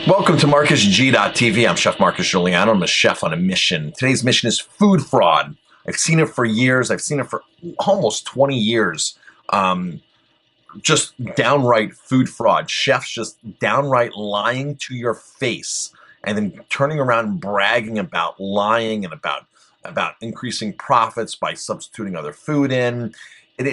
Welcome to MarcusG.tv. I'm Chef Marcus Guiliano. I'm a chef on a mission. Today's mission is food fraud. I've seen it for years. I've seen it for almost 20 years. Just downright food fraud. Chefs just downright lying to your face and then turning around and bragging about lying and about increasing profits by substituting other food in. It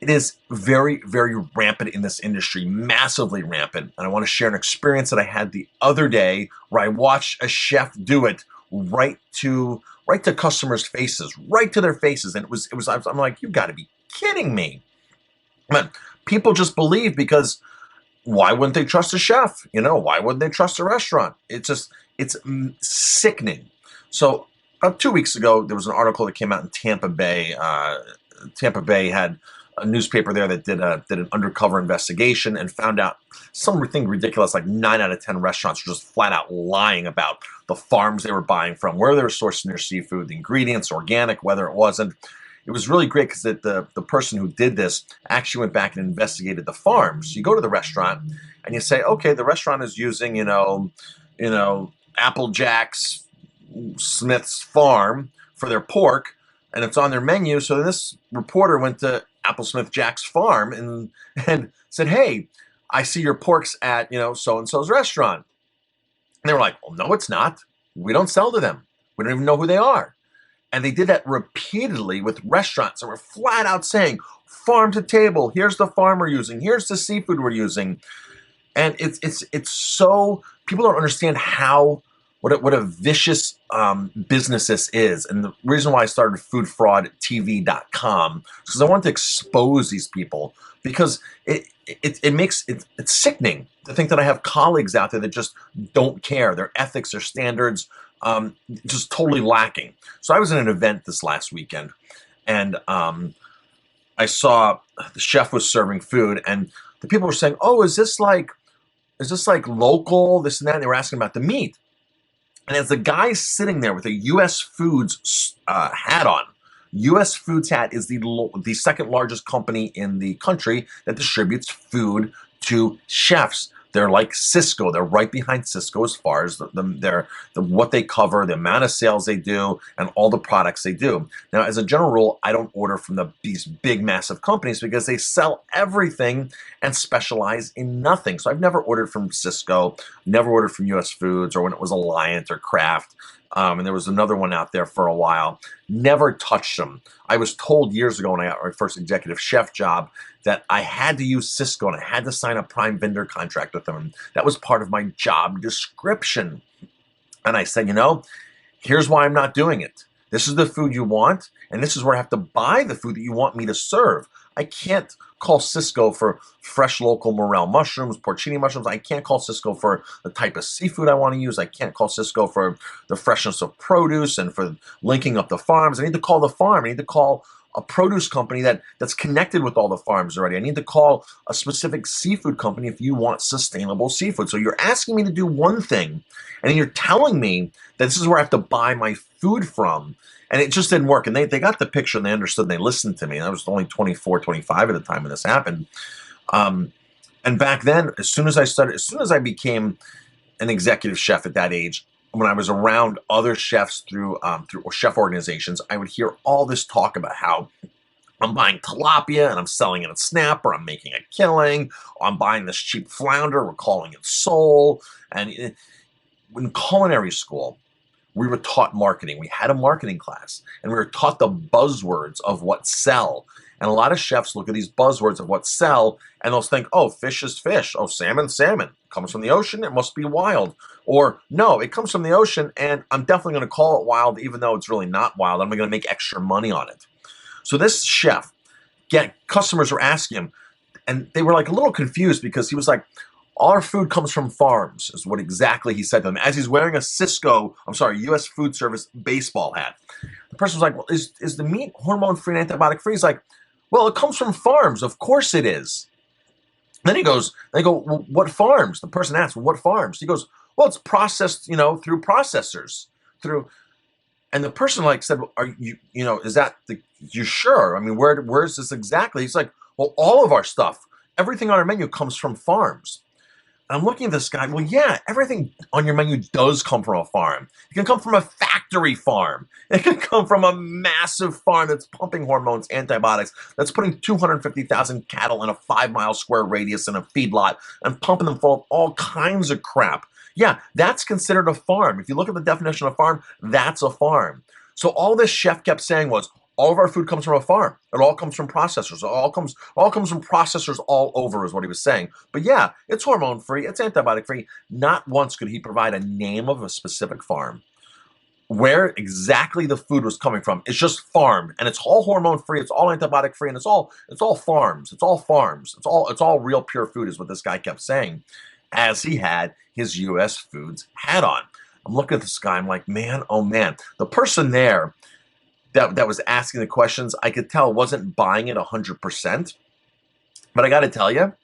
is very, very rampant in this industry, massively rampant. And I want to share an experience that I had the other day where I watched a chef do it right to customers' faces, right to their faces. And I'm like, you got to be kidding me. But people just believe, because why wouldn't they trust a chef? Why wouldn't they trust a restaurant? It's sickening. So about 2 weeks ago, there was an article that came out in Tampa Bay. Tampa Bay had a newspaper there that did an undercover investigation and found out something ridiculous, like 9 out of 10 restaurants were just flat out lying about the farms they were buying from, where they were sourcing their seafood, the ingredients, organic, whether it wasn't. It was really great because the person who did this actually went back and investigated the farms. You go to the restaurant and you say, okay, the restaurant is using, Applejack's Smith's farm for their pork, and it's on their menu. So this reporter went to Applesmith Jack's farm and said, hey, I see your pork's at, so-and-so's restaurant. And they were like, well, no, it's not. We don't sell to them. We don't even know who they are. And they did that repeatedly with restaurants that were flat out saying, farm to table, here's the farm we're using, here's the seafood we're using. And it's so, people don't understand what a vicious business this is. And the reason why I started foodfraudtv.com is because I want to expose these people, because it's sickening to think that I have colleagues out there that just don't care. Their ethics, their standards, just totally lacking. So I was in an event this last weekend, and I saw the chef was serving food, and the people were saying, oh, is this like local, this and that? And they were asking about the meat. And as the guy's sitting there with a U.S. Foods hat on, U.S. Foods hat is the second largest company in the country that distributes food to chefs. They're like Cisco. They're right behind Cisco as far as what they cover, the amount of sales they do, and all the products they do. Now, as a general rule, I don't order from these big, massive companies because they sell everything and specialize in nothing. So I've never ordered from Cisco, never ordered from U.S. Foods, or when it was Alliant or Kraft. And there was another one out there for a while. Never touched them. I was told years ago when I got my first executive chef job that I had to use Cisco and I had to sign a prime vendor contract with them. And that was part of my job description. And I said, here's why I'm not doing it. This is the food you want, and this is where I have to buy the food that you want me to serve. I can't call Cisco for fresh local morel mushrooms, porcini mushrooms. I can't call Cisco for the type of seafood I want to use. I can't call Cisco for the freshness of produce and for linking up the farms. I need to call the farm. I need to call a produce company that's connected with all the farms already. I need to call a specific seafood company if you want sustainable seafood. So you're asking me to do one thing, and then you're telling me that this is where I have to buy my food from. And it just didn't work. And they got the picture, and they understood, and they listened to me. And I was only 24, 25 at the time when this happened. And back then, as soon as I became an executive chef at that age, when I was around other chefs through chef organizations, I would hear all this talk about how I'm buying tilapia and I'm selling it at snapper, I'm making a killing, or I'm buying this cheap flounder, we're calling it sole. And in culinary school, we were taught marketing. We had a marketing class, and we were taught the buzzwords of what sell. And a lot of chefs look at these buzzwords of what sell, and they'll think, oh, fish is fish. Oh, salmon, salmon. Comes from the ocean, it must be wild. Or, no, it comes from the ocean, and I'm definitely going to call it wild, even though it's really not wild. I'm going to make extra money on it. So this chef, customers were asking him, and they were like a little confused, because he was like, our food comes from farms, is what exactly he said to them, as he's wearing a U.S. Food Service baseball hat. The person was like, well, is the meat hormone-free and antibiotic-free? He's like, well, it comes from farms. Of course it is. Then they go, well, what farms? The person asks, well, what farms? He goes, well, it's processed, through processors. And the person said, well, are you, is that you sure? I mean, where is this exactly? He's like, well, all of our stuff, everything on our menu comes from farms. I'm looking at this guy. Well, yeah, everything on your menu does come from a farm. It can come from a factory farm. It can come from a massive farm that's pumping hormones, antibiotics, that's putting 250,000 cattle in a 5-mile square radius in a feedlot and pumping them full of all kinds of crap. Yeah, that's considered a farm. If you look at the definition of farm, that's a farm. So all this chef kept saying was, all of our food comes from a farm. It all comes from processors. It all comes from processors all over, is what he was saying. But yeah, it's hormone-free. It's antibiotic-free. Not once could he provide a name of a specific farm. Where exactly the food was coming from. It's just farm, and it's all hormone-free. It's all antibiotic-free, and it's all farms. It's all farms. It's all real pure food, is what this guy kept saying, as he had his U.S. Foods hat on. I'm looking at this guy. I'm like, man, oh man. The person there that was asking the questions, I could tell wasn't buying it 100%. But I got to tell you,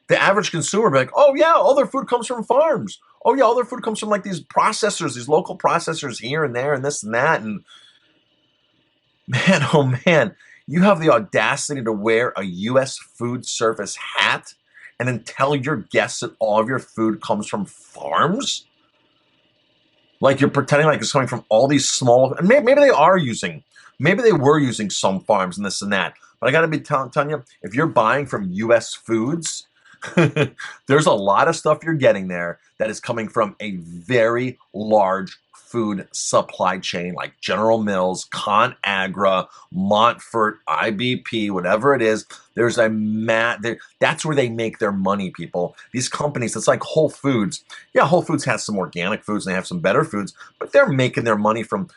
the average consumer be like, oh yeah, all their food comes from farms. Oh yeah, all their food comes from like these processors, these local processors here and there and this and that. And man, oh man, you have the audacity to wear a U.S. food service hat and then tell your guests that all of your food comes from farms? Like you're pretending like it's coming from all these small, and maybe they were using some farms and this and that. But I got to be telling you, if you're buying from U.S. Foods, there's a lot of stuff you're getting there that is coming from a very large food supply chain like General Mills, ConAgra, Montfort, IBP, whatever it is. There's that's where they make their money, people. These companies, it's like Whole Foods. Yeah, Whole Foods has some organic foods and they have some better foods, but they're making their money from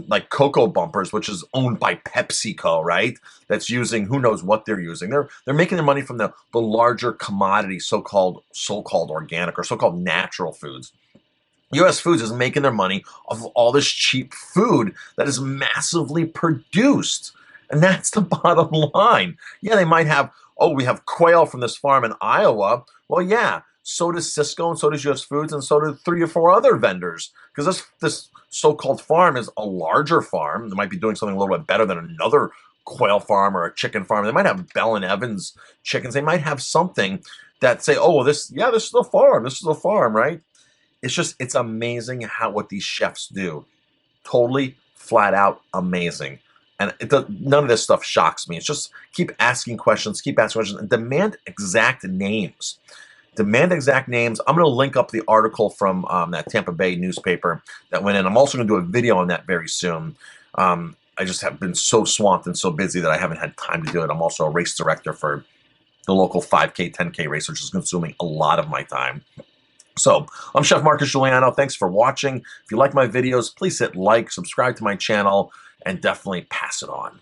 like Cocoa Bumpers, which is owned by PepsiCo, right? That's using, who knows what they're using. They're making their money from the larger commodity, so-called organic or so-called natural foods. U.S. Foods is making their money off of all this cheap food that is massively produced. And that's the bottom line. Yeah, they might have, oh, we have quail from this farm in Iowa. Well, yeah, so does Cisco and so does U.S. Foods and so do 3 or 4 other vendors. Because this so-called farm is a larger farm. They might be doing something a little bit better than another quail farm or a chicken farm. They might have Bell and Evans chickens. They might have something that say, oh, well, this is a farm. This is a farm, right? It's amazing what these chefs do. Totally flat out amazing. And none of this stuff shocks me. It's just keep asking questions, and demand exact names. Demand exact names. I'm going to link up the article from that Tampa Bay newspaper that went in. I'm also going to do a video on that very soon. I just have been so swamped and so busy that I haven't had time to do it. I'm also a race director for the local 5K, 10K race, which is consuming a lot of my time. So, I'm Chef Marcus Guiliano. Thanks for watching. If you like my videos, please hit like, subscribe to my channel, and definitely pass it on.